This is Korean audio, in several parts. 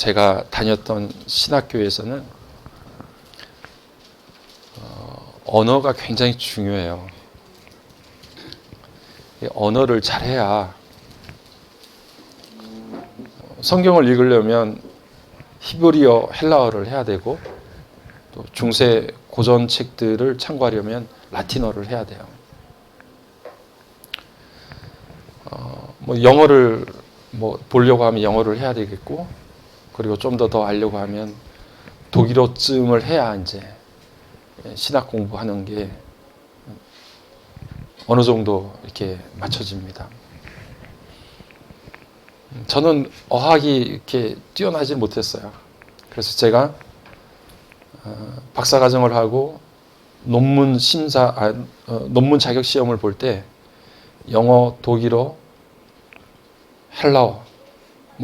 제가 다녔던 신학교에서는 언어가 굉장히 중요해요. 언어를 잘해야 성경을 읽으려면 히브리어, 헬라어를 해야 되고 또 중세 고전 책들을 참고하려면 라틴어를 해야 돼요. 영어를 보려고 하면 영어를 해야 되겠고, 그리고 좀 더 알려고 하면 독일어쯤을 해야 이제 신학 공부하는 게 어느 정도 이렇게 맞춰집니다. 저는 어학이 이렇게 뛰어나지 못했어요. 그래서 제가 박사과정을 하고 논문 자격 시험을 볼 때 영어, 독일어, 헬라어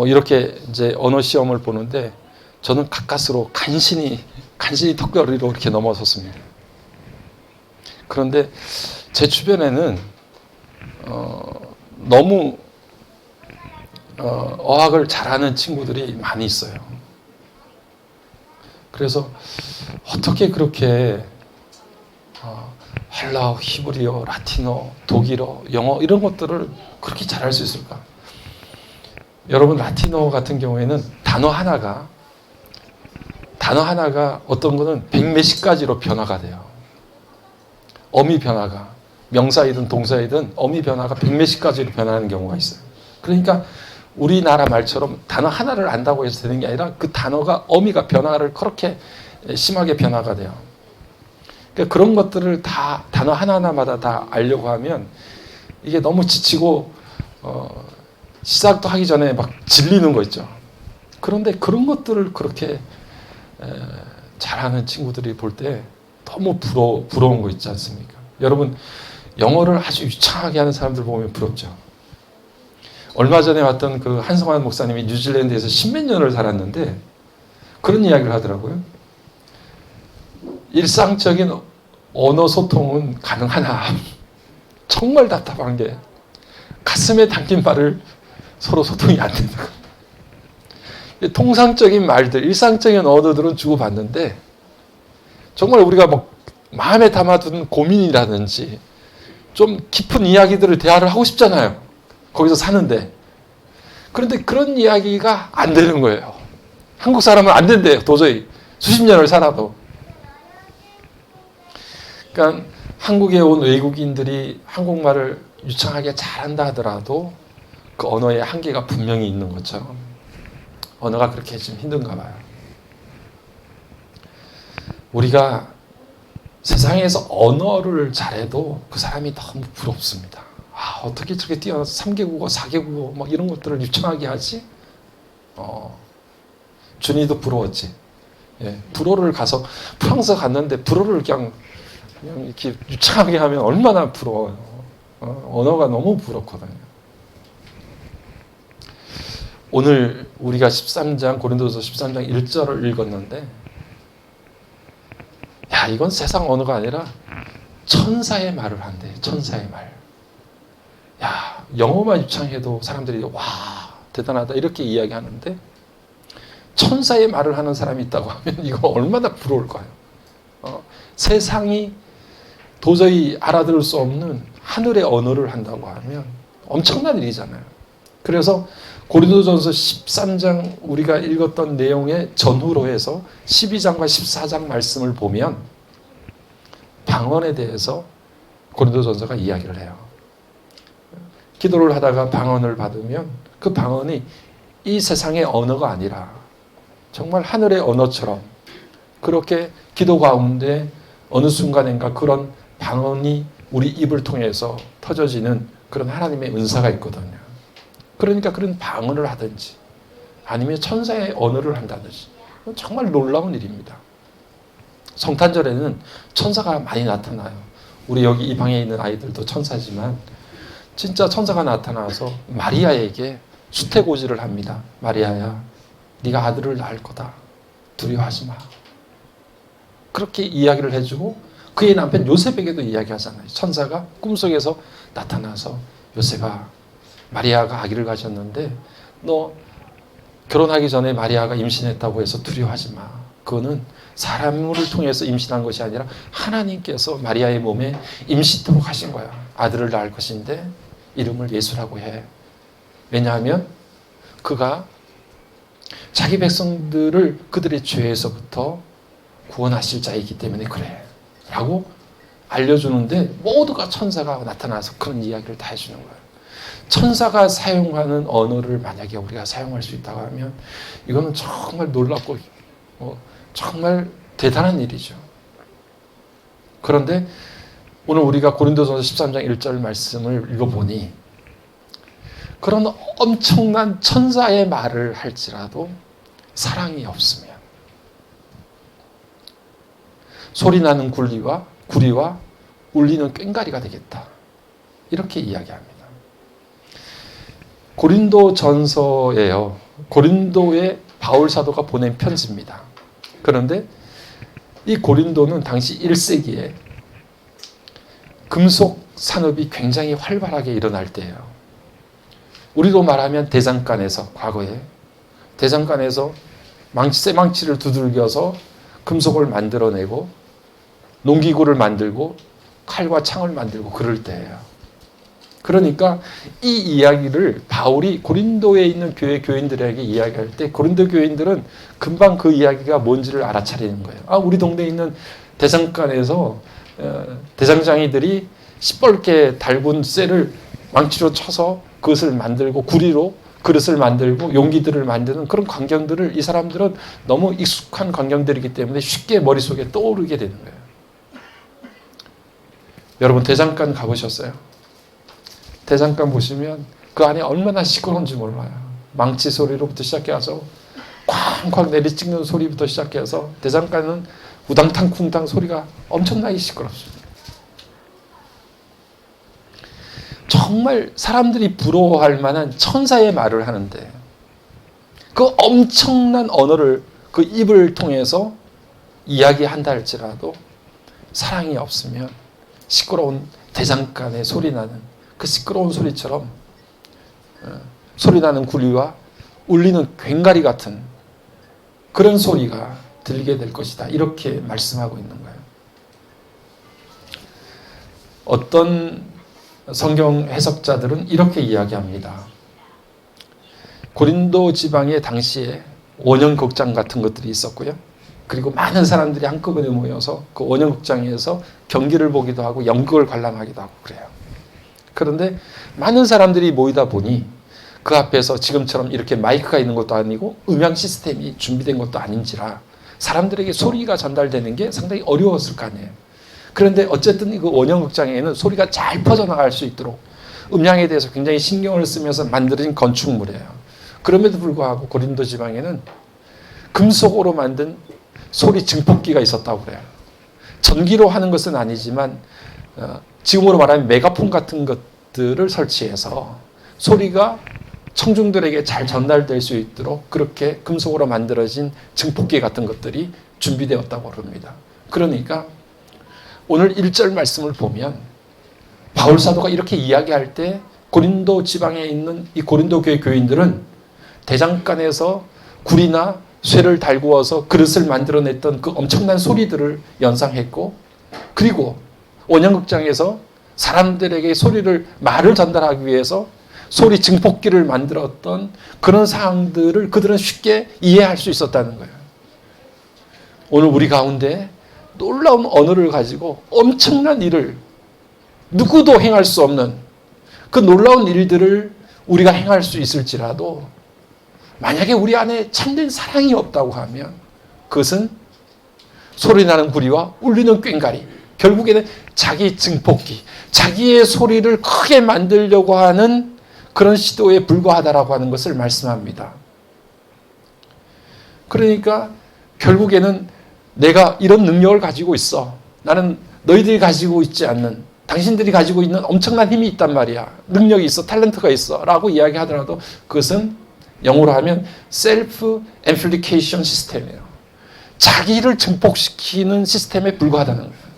이렇게 이제 언어 시험을 보는데 저는 가까스로 간신히 턱걸이로 이렇게 넘어섰습니다. 그런데 제 주변에는 너무 어학을 잘하는 친구들이 많이 있어요. 그래서 어떻게 그렇게 헬라어, 히브리어, 라틴어, 독일어, 영어 이런 것들을 그렇게 잘할 수 있을까? 여러분, 라틴어 같은 경우에는 단어 하나가 어떤 거는 100몇십 가지로 변화가 돼요. 어미 변화가, 명사이든 동사이든 어미 변화가 100몇십 가지로 변하는 경우가 있어요. 그러니까 우리나라 말처럼 단어 하나를 안다고 해서 되는 게 아니라 그 단어가 어미가 변화를 그렇게 심하게 변화가 돼요. 그러니까 그런 것들을 다 단어 하나하나마다 다 알려고 하면 이게 너무 지치고 시작도 하기 전에 막 질리는 거 있죠. 그런데 그런 것들을 그렇게 잘하는 친구들이 볼 때 너무 부러운 거 있지 않습니까? 여러분, 영어를 아주 유창하게 하는 사람들 보면 부럽죠. 얼마 전에 왔던 그 한성환 목사님이 뉴질랜드에서 10몇 년을 살았는데 그런 이야기를 하더라고요. 일상적인 언어 소통은 가능하나 정말 답답한 게 가슴에 담긴 말을 서로 소통이 안 된다. 통상적인 말들, 일상적인 언어들은 주고받는데 정말 우리가 마음에 담아둔 고민이라든지 좀 깊은 이야기들을 대화를 하고 싶잖아요. 거기서 사는데. 그런데 그런 이야기가 안 되는 거예요. 한국 사람은 안 된대요. 도저히. 수십 년을 살아도. 그러니까 한국에 온 외국인들이 한국말을 유창하게 잘한다 하더라도 그 언어의 한계가 분명히 있는 것처럼 언어가 그렇게 좀 힘든가 봐요. 우리가 세상에서 언어를 잘해도 그 사람이 너무 부럽습니다. 어떻게 저렇게 뛰어나서 3개국어, 4개국어 이런 것들을 유창하게 하지? 준이도 부러웠지. 예, 불어를 가서 프랑스 갔는데 불어를 그냥 이렇게 유창하게 하면 얼마나 부러워요. 언어가 너무 부럽거든요. 오늘 우리가 고린도서 13장 1절을 읽었는데 이건 세상 언어가 아니라 천사의 말을 한대. 천사의 말. 영어만 유창해도 사람들이 와 대단하다 이렇게 이야기하는데 천사의 말을 하는 사람이 있다고 하면 이거 얼마나 부러울까요? 세상이 도저히 알아들을 수 없는 하늘의 언어를 한다고 하면 엄청난 일이잖아요. 그래서 고린도전서 13장 우리가 읽었던 내용의 전후로 해서 12장과 14장 말씀을 보면 방언에 대해서 고린도전서가 이야기를 해요. 기도를 하다가 방언을 받으면 그 방언이 이 세상의 언어가 아니라 정말 하늘의 언어처럼 그렇게 기도 가운데 어느 순간인가 그런 방언이 우리 입을 통해서 터져지는 그런 하나님의 은사가 있거든요. 그러니까 그런 방언을 하든지 아니면 천사의 언어를 한다든지 정말 놀라운 일입니다. 성탄절에는 천사가 많이 나타나요. 우리 여기 이 방에 있는 아이들도 천사지만 진짜 천사가 나타나서 마리아에게 수태고지를 합니다. 마리아야, 네가 아들을 낳을 거다. 두려워하지 마. 그렇게 이야기를 해주고 그의 남편 요셉에게도 이야기하잖아요. 천사가 꿈속에서 나타나서 요셉아, 마리아가 아기를 가졌는데 너 결혼하기 전에 마리아가 임신했다고 해서 두려워하지 마. 그거는 사람을 통해서 임신한 것이 아니라 하나님께서 마리아의 몸에 임신토록 하신 거야. 아들을 낳을 것인데 이름을 예수라고 해. 왜냐하면 그가 자기 백성들을 그들의 죄에서부터 구원하실 자이기 때문에 그래 라고 알려주는데 모두가 천사가 나타나서 그런 이야기를 다 해주는 거예요. 천사가 사용하는 언어를 만약에 우리가 사용할 수 있다고 하면 이거는 정말 놀랍고 정말 대단한 일이죠. 그런데 오늘 우리가 고린도전서 13장 1절 말씀을 읽어보니 그런 엄청난 천사의 말을 할지라도 사랑이 없으면 소리나는 구리와 울리는 꽹과리가 되겠다. 이렇게 이야기합니다. 고린도전서예요. 고린도에 바울 사도가 보낸 편지입니다. 그런데 이 고린도는 당시 1세기에 금속 산업이 굉장히 활발하게 일어날 때예요. 우리로 말하면 대장간에서 과거에 대장간에서 쇠망치를 두들겨서 금속을 만들어내고 농기구를 만들고 칼과 창을 만들고 그럴 때예요. 그러니까 이 이야기를 바울이 고린도에 있는 교회 교인들에게 이야기할 때 고린도 교인들은 금방 그 이야기가 뭔지를 알아차리는 거예요. 우리 동네에 있는 대장간에서 대장장이들이 시뻘게 달군 쇠를 망치로 쳐서 그것을 만들고 구리로 그릇을 만들고 용기들을 만드는 그런 광경들을 이 사람들은 너무 익숙한 광경들이기 때문에 쉽게 머릿속에 떠오르게 되는 거예요. 여러분 대장간 가보셨어요? 대장간 보시면 그 안에 얼마나 시끄러운지 몰라요. 망치 소리로부터 시작해서 쾅쾅 내리찍는 소리부터 시작해서 대장간은 우당탕 쿵당 소리가 엄청나게 시끄럽습니다. 정말 사람들이 부러워할 만한 천사의 말을 하는데 그 엄청난 언어를 그 입을 통해서 이야기한다 할지라도 사랑이 없으면 시끄러운 대장간에 소리나는 그 시끄러운 소리처럼 소리나는 구리와 울리는 꽹과리 같은 그런 소리가 들리게 될 것이다. 이렇게 말씀하고 있는 거예요. 어떤 성경 해석자들은 이렇게 이야기합니다. 고린도 지방에 당시에 원형극장 같은 것들이 있었고요. 그리고 많은 사람들이 한꺼번에 모여서 그 원형극장에서 경기를 보기도 하고 연극을 관람하기도 하고 그래요. 그런데 많은 사람들이 모이다 보니 그 앞에서 지금처럼 이렇게 마이크가 있는 것도 아니고 음향 시스템이 준비된 것도 아닌지라 사람들에게 소리가 전달되는 게 상당히 어려웠을 거 아니에요. 그런데 어쨌든 그 원형극장에는 소리가 잘 퍼져나갈 수 있도록 음향에 대해서 굉장히 신경을 쓰면서 만들어진 건축물이에요. 그럼에도 불구하고 고린도 지방에는 금속으로 만든 소리 증폭기가 있었다고 그래요. 전기로 하는 것은 아니지만 지금으로 말하면 메가폰 같은 것들을 설치해서 소리가 청중들에게 잘 전달될 수 있도록 그렇게 금속으로 만들어진 증폭기 같은 것들이 준비되었다고 합니다. 그러니까 오늘 1절 말씀을 보면 바울 사도가 이렇게 이야기할 때 고린도 지방에 있는 이 고린도 교회 교인들은 대장간에서 구리나 쇠를 달구어서 그릇을 만들어냈던 그 엄청난 소리들을 연상했고 그리고 원형극장에서 사람들에게 말을 전달하기 위해서 소리 증폭기를 만들었던 그런 상황들을 그들은 쉽게 이해할 수 있었다는 거예요. 오늘 우리 가운데 놀라운 언어를 가지고 엄청난 일을 누구도 행할 수 없는 그 놀라운 일들을 우리가 행할 수 있을지라도 만약에 우리 안에 참된 사랑이 없다고 하면 그것은 소리나는 구리와 울리는 꽹과리 결국에는 자기 증폭기 자기의 소리를 크게 만들려고 하는 그런 시도에 불과하다라고 하는 것을 말씀합니다. 그러니까 결국에는 내가 이런 능력을 가지고 있어. 나는 너희들이 가지고 있지 않는 당신들이 가지고 있는 엄청난 힘이 있단 말이야. 능력이 있어. 탤런트가 있어. 라고 이야기하더라도 그것은 영어로 하면 셀프 앰플리케이션 시스템이에요. 자기를 증폭시키는 시스템에 불과하다는 거예요.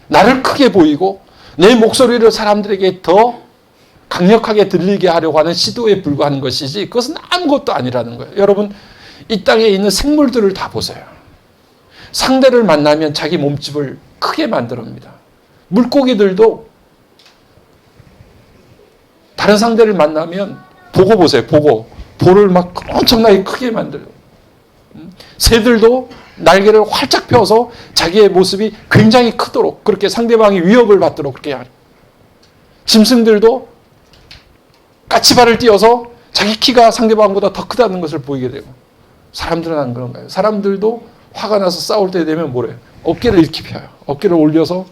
나를 크게 보이고 내 목소리를 사람들에게 더 강력하게 들리게 하려고 하는 시도에 불과한 것이지 그것은 아무것도 아니라는 거예요. 여러분, 이 땅에 있는 생물들을 다 보세요. 상대를 만나면 자기 몸집을 크게 만들어냅니다. 물고기들도 다른 상대를 만나면 보고 보세요. 볼을 막 엄청나게 크게 만들어요. 새들도 날개를 활짝 펴서 자기의 모습이 굉장히 크도록 그렇게 상대방이 위협을 받도록 그렇게 하죠. 짐승들도 까치발을 띄어서 자기 키가 상대방보다 더 크다는 것을 보이게 되고, 사람들은 안 그런가요? 사람들도 화가 나서 싸울 때 되면 뭐래요? 어깨를 이렇게 펴요. 어깨를 올려서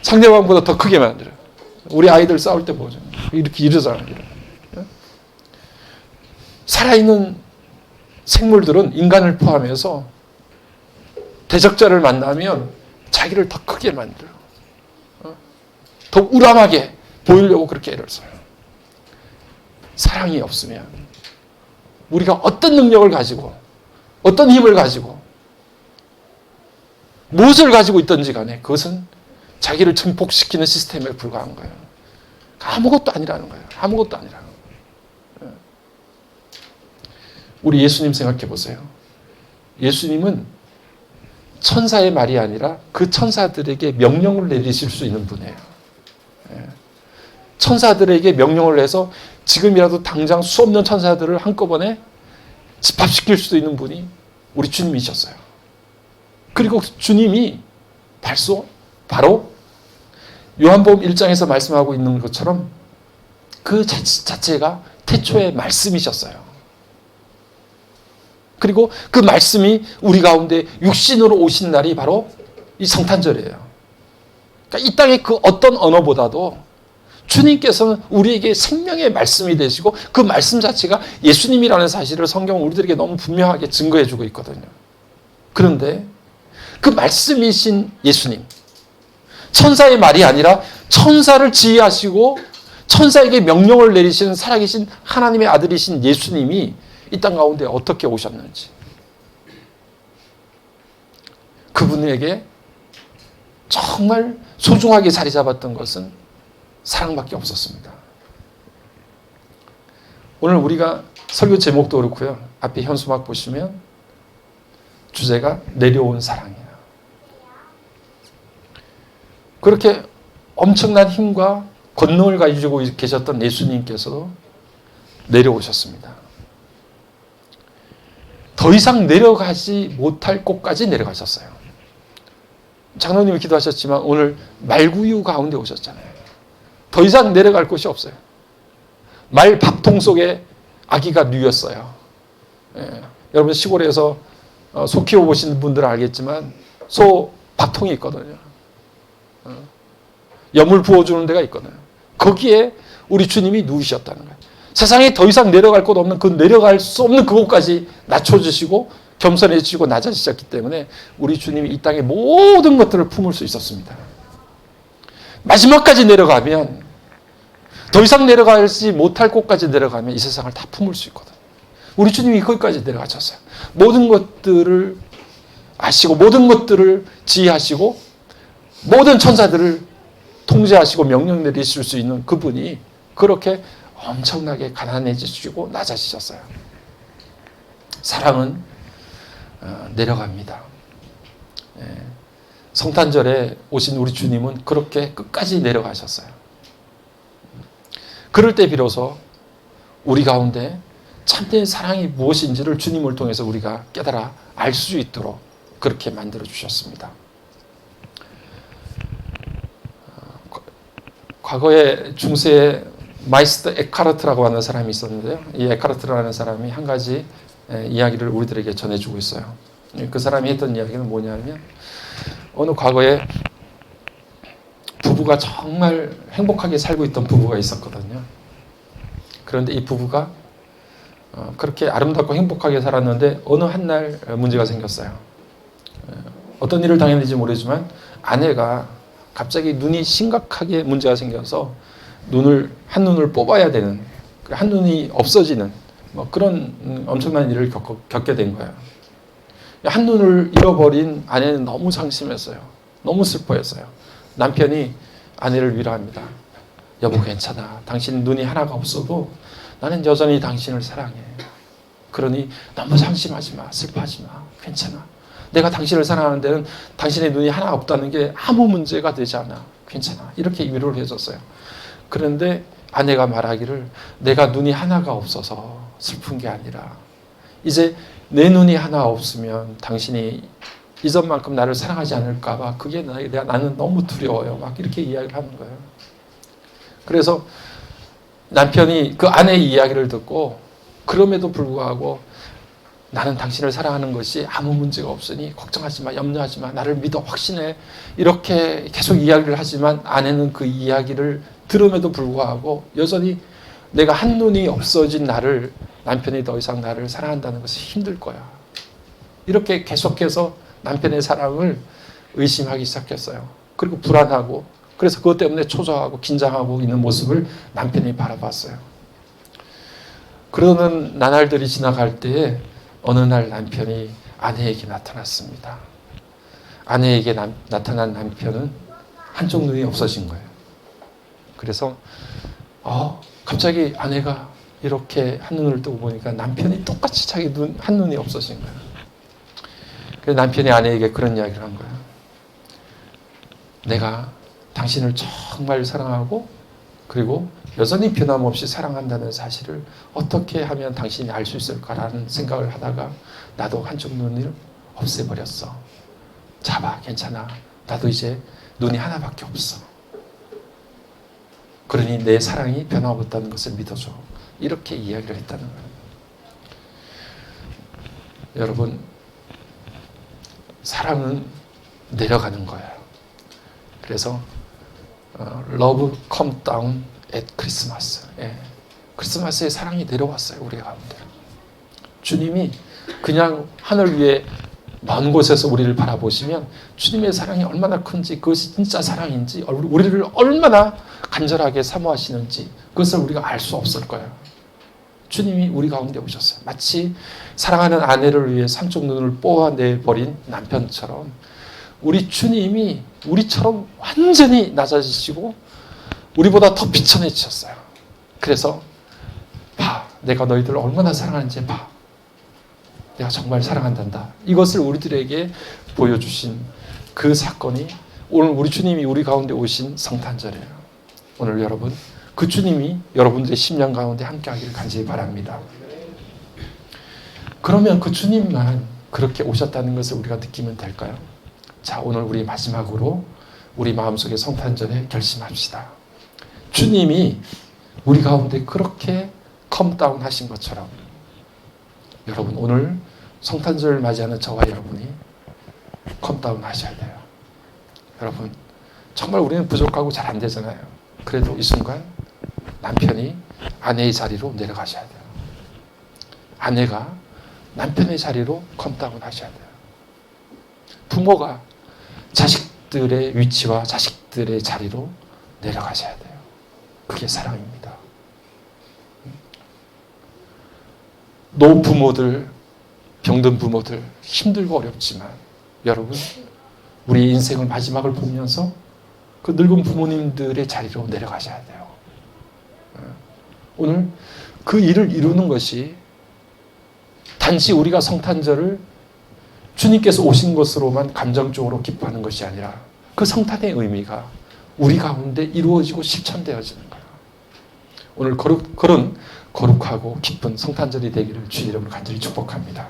상대방보다 더 크게 만들어요. 우리 아이들 싸울 때 보죠. 이렇게 이러잖아요. 살아있는 생물들은 인간을 포함해서 대적자를 만나면 자기를 더 크게 만들어요. 더 우람하게 보이려고 그렇게 애를 써요. 사랑이 없으면 우리가 어떤 능력을 가지고 어떤 힘을 가지고 무엇을 가지고 있든지 간에 그것은 자기를 증폭시키는 시스템에 불과한 거예요. 아무것도 아니라는 거예요. 아무것도 아니라는 거예요. 우리 예수님 생각해 보세요. 예수님은 천사의 말이 아니라 그 천사들에게 명령을 내리실 수 있는 분이에요. 천사들에게 명령을 해서 지금이라도 당장 수없는 천사들을 한꺼번에 집합시킬 수도 있는 분이 우리 주님이셨어요. 그리고 주님이 바로 요한복음 1장에서 말씀하고 있는 것처럼 그 자체가 태초의 말씀이셨어요. 그리고 그 말씀이 우리 가운데 육신으로 오신 날이 바로 이 성탄절이에요. 그러니까 이 땅의 그 어떤 언어보다도 주님께서는 우리에게 생명의 말씀이 되시고 그 말씀 자체가 예수님이라는 사실을 성경은 우리들에게 너무 분명하게 증거해주고 있거든요. 그런데 그 말씀이신 예수님, 천사의 말이 아니라 천사를 지휘하시고 천사에게 명령을 내리시는 살아계신 하나님의 아들이신 예수님이 이 땅 가운데 어떻게 오셨는지, 그분에게 정말 소중하게 자리 잡았던 것은 사랑밖에 없었습니다. 오늘 우리가 설교 제목도 그렇고요. 앞에 현수막 보시면 주제가 내려온 사랑이에요. 그렇게 엄청난 힘과 권능을 가지고 계셨던 예수님께서도 내려오셨습니다. 더 이상 내려가지 못할 곳까지 내려가셨어요. 장로님이 기도하셨지만 오늘 말구유 가운데 오셨잖아요. 더 이상 내려갈 곳이 없어요. 말 밥통 속에 아기가 누였어요. 여러분 시골에서 소 키워보신 분들은 알겠지만 소 밥통이 있거든요. 염을 부어주는 데가 있거든요. 거기에 우리 주님이 누우셨다는 거예요. 세상에 더 이상 내려갈 곳 없는 그 내려갈 수 없는 그곳까지 낮춰주시고 겸손해지시고 낮아지셨기 때문에 우리 주님이 이 땅의 모든 것들을 품을 수 있었습니다. 마지막까지 내려가면, 더 이상 내려가지 못할 곳까지 내려가면 이 세상을 다 품을 수 있거든요. 우리 주님이 거기까지 내려가셨어요. 모든 것들을 아시고 모든 것들을 지휘하시고 모든 천사들을 통제하시고 명령 내리실 수 있는 그분이 그렇게 엄청나게 가난해지시고 낮아지셨어요. 사랑은 내려갑니다. 성탄절에 오신 우리 주님은 그렇게 끝까지 내려가셨어요. 그럴 때 비로소 우리 가운데 참된 사랑이 무엇인지를 주님을 통해서 우리가 깨달아 알 수 있도록 그렇게 만들어 주셨습니다. 과거에 중세에 마이스터 에카르트라고 하는 사람이 있었는데요. 이 에카르트라는 사람이 한 가지 이야기를 우리들에게 전해주고 있어요. 그 사람이 했던 이야기는 뭐냐면, 어느 과거에 부부가 정말 행복하게 살고 있던 부부가 있었거든요. 그런데 이 부부가 그렇게 아름답고 행복하게 살았는데 어느 한 날 문제가 생겼어요. 어떤 일을 당했는지 모르지만 아내가 갑자기 눈이 심각하게 문제가 생겨서 한 눈을 뽑아야 되는, 한 눈이 없어지는 그런 엄청난 일을 겪게 된 거예요. 한 눈을 잃어버린 아내는 너무 상심했어요. 너무 슬퍼했어요. 남편이 아내를 위로합니다. 여보 괜찮아. 당신 눈이 하나가 없어도 나는 여전히 당신을 사랑해. 그러니 너무 상심하지 마. 슬퍼하지 마. 괜찮아. 내가 당신을 사랑하는 데는 당신의 눈이 하나 없다는 게 아무 문제가 되지 않아. 괜찮아. 이렇게 위로를 해줬어요. 그런데 아내가 말하기를 내가 눈이 하나가 없어서 슬픈 게 아니라 이제 내 눈이 하나 없으면 당신이 이전만큼 나를 사랑하지 않을까 봐 그게 나는 너무 두려워요. 막 이렇게 이야기를 하는 거예요. 그래서 남편이 그 아내의 이야기를 듣고 그럼에도 불구하고 나는 당신을 사랑하는 것이 아무 문제가 없으니 걱정하지 마, 염려하지 마, 나를 믿어, 확신해. 이렇게 계속 이야기를 하지만 아내는 그 이야기를 들음에도 불구하고 여전히 내가 한눈이 없어진 나를, 남편이 더 이상 나를 사랑한다는 것이 힘들 거야. 이렇게 계속해서 남편의 사랑을 의심하기 시작했어요. 그리고 불안하고, 그래서 그것 때문에 초조하고 긴장하고 있는 모습을 남편이 바라봤어요. 그러는 나날들이 지나갈 때에 어느 날 남편이 아내에게 나타났습니다. 아내에게 나타난 남편은 한쪽 눈이 없어진 거예요. 그래서 갑자기 아내가 이렇게 한눈을 뜨고 보니까 남편이 똑같이 자기 한눈이 없어진 거예요. 그래서 남편이 아내에게 그런 이야기를 한 거예요. 내가 당신을 정말 사랑하고 그리고 여전히 변함없이 사랑한다는 사실을 어떻게 하면 당신이 알 수 있을까라는 생각을 하다가 나도 한쪽 눈을 없애버렸어. 잡아, 괜찮아. 나도 이제 눈이 하나밖에 없어. 그러니 내 사랑이 변함없다는 것을 믿어줘. 이렇게 이야기를 했다는 거예요. 여러분, 사랑은 내려가는 거예요. 그래서 Love come down at Christmas. 크리스마스에 사랑이 내려왔어요. 우리 가운데. 주님이 그냥 하늘 위에 먼 곳에서 우리를 바라보시면 주님의 사랑이 얼마나 큰지, 그것이 진짜 사랑인지, 우리를 얼마나 간절하게 사모하시는지 그것을 우리가 알 수 없을 거예요. 주님이 우리 가운데 오셨어요. 마치 사랑하는 아내를 위해 한쪽 눈을 뽑아내버린 남편처럼 우리 주님이 우리처럼 완전히 낮아지시고 우리보다 더 비천해지셨어요. 그래서 봐, 내가 너희들을 얼마나 사랑하는지 봐. 내가 정말 사랑한단다. 이것을 우리들에게 보여주신 그 사건이 오늘 우리 주님이 우리 가운데 오신 성탄절이에요. 오늘 여러분, 그 주님이 여러분들의 심령 가운데 함께하기를 간절히 바랍니다. 그러면 그 주님만 그렇게 오셨다는 것을 우리가 느끼면 될까요? 자, 오늘 우리 마지막으로 우리 마음속에 성탄절에 결심합시다. 주님이 우리 가운데 그렇게 컴다운 하신 것처럼 여러분 오늘 성탄절을 맞이하는 저와 여러분이 컴다운 하셔야 돼요. 여러분 정말 우리는 부족하고 잘 안 되잖아요. 그래도 이 순간 남편이 아내의 자리로 내려가셔야 돼요. 아내가 남편의 자리로 컴다운 하셔야 돼요. 부모가 자식들의 위치와 자식들의 자리로 내려가셔야 돼요. 그게 사랑입니다. 노부모들, 병든 부모들 힘들고 어렵지만 여러분 우리 인생의 마지막을 보면서 그 늙은 부모님들의 자리로 내려가셔야 돼요. 오늘 그 일을 이루는 것이 단지 우리가 성탄절을 주님께서 오신 것으로만 감정적으로 기뻐하는 것이 아니라 그 성탄의 의미가 우리 가운데 이루어지고 실천되어지는 거예요. 오늘 그런 거룩하고 기쁜 성탄절이 되기를 주의 이름으로 간절히 축복합니다.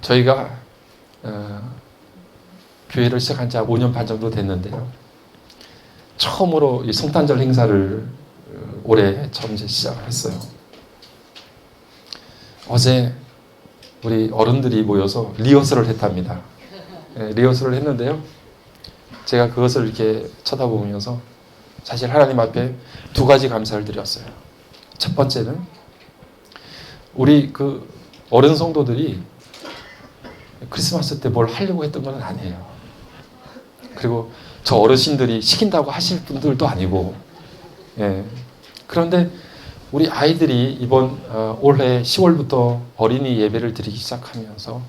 저희가 교회를 시작한 지 5년 반 정도 됐는데요. 처음으로 이 성탄절 행사를 올해 처음 시작을 했어요. 어제 우리 어른들이 모여서 리허설을 했답니다. 리허설을 했는데요. 제가 그것을 이렇게 쳐다보면서 사실 하나님 앞에 두 가지 감사를 드렸어요. 첫 번째는 우리 그 어른 성도들이 크리스마스 때 뭘 하려고 했던 건 아니에요. 그리고 저 어르신들이 시킨다고 하실 분들도 아니고, 그런데 우리 아이들이 이번 올해 10월부터 어린이 예배를 드리기 시작하면서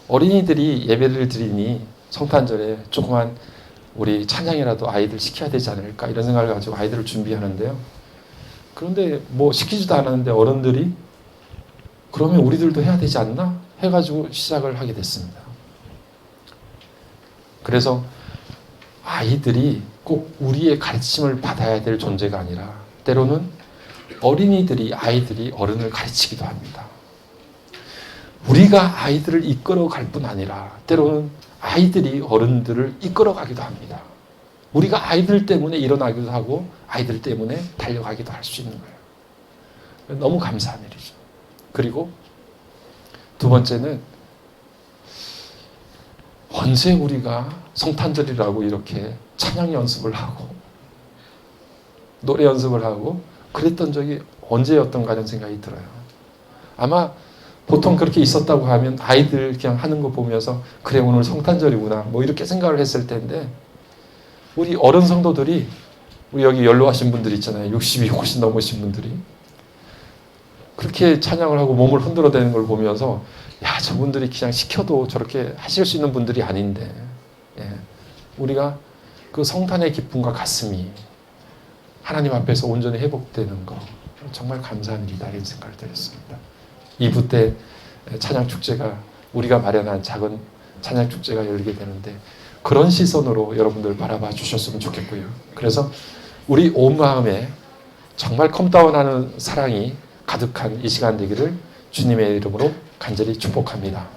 어린이들이 예배를 드리니 성탄절에 조그만 우리 찬양이라도 아이들 시켜야 되지 않을까 이런 생각을 가지고 아이들을 준비하는데요. 그런데 뭐 시키지도 않았는데 어른들이 그러면 우리들도 해야 되지 않나 해가지고 시작을 하게 됐습니다. 그래서 아이들이 꼭 우리의 가르침을 받아야 될 존재가 아니라 때로는 아이들이 어른을 가르치기도 합니다. 우리가 아이들을 이끌어 갈 뿐 아니라 때로는 아이들이 어른들을 이끌어 가기도 합니다. 우리가 아이들 때문에 일어나기도 하고 아이들 때문에 달려가기도 할 수 있는 거예요. 너무 감사한 일이죠. 그리고 두 번째는 언제 우리가 성탄절이라고 이렇게 찬양 연습을 하고 노래 연습을 하고 그랬던 적이 언제였던가 하는 생각이 들어요. 아마 보통 그렇게 있었다고 하면 아이들 그냥 하는 거 보면서 그래 오늘 성탄절이구나 뭐 이렇게 생각을 했을 텐데 우리 어른 성도들이 우리 여기 연로하신 분들 있잖아요. 60이 훨씬 넘으신 분들이 그렇게 찬양을 하고 몸을 흔들어대는 걸 보면서 야 저분들이 그냥 시켜도 저렇게 하실 수 있는 분들이 아닌데 우리가 그 성탄의 기쁨과 가슴이 하나님 앞에서 온전히 회복되는 거 정말 감사한 일이다 이런 생각을 드렸습니다. 2부 때 찬양축제가 우리가 마련한 작은 찬양축제가 열리게 되는데 그런 시선으로 여러분들 바라봐 주셨으면 좋겠고요. 그래서 우리 온 마음에 정말 컴다운하는 사랑이 가득한 이 시간 되기를 주님의 이름으로 간절히 축복합니다.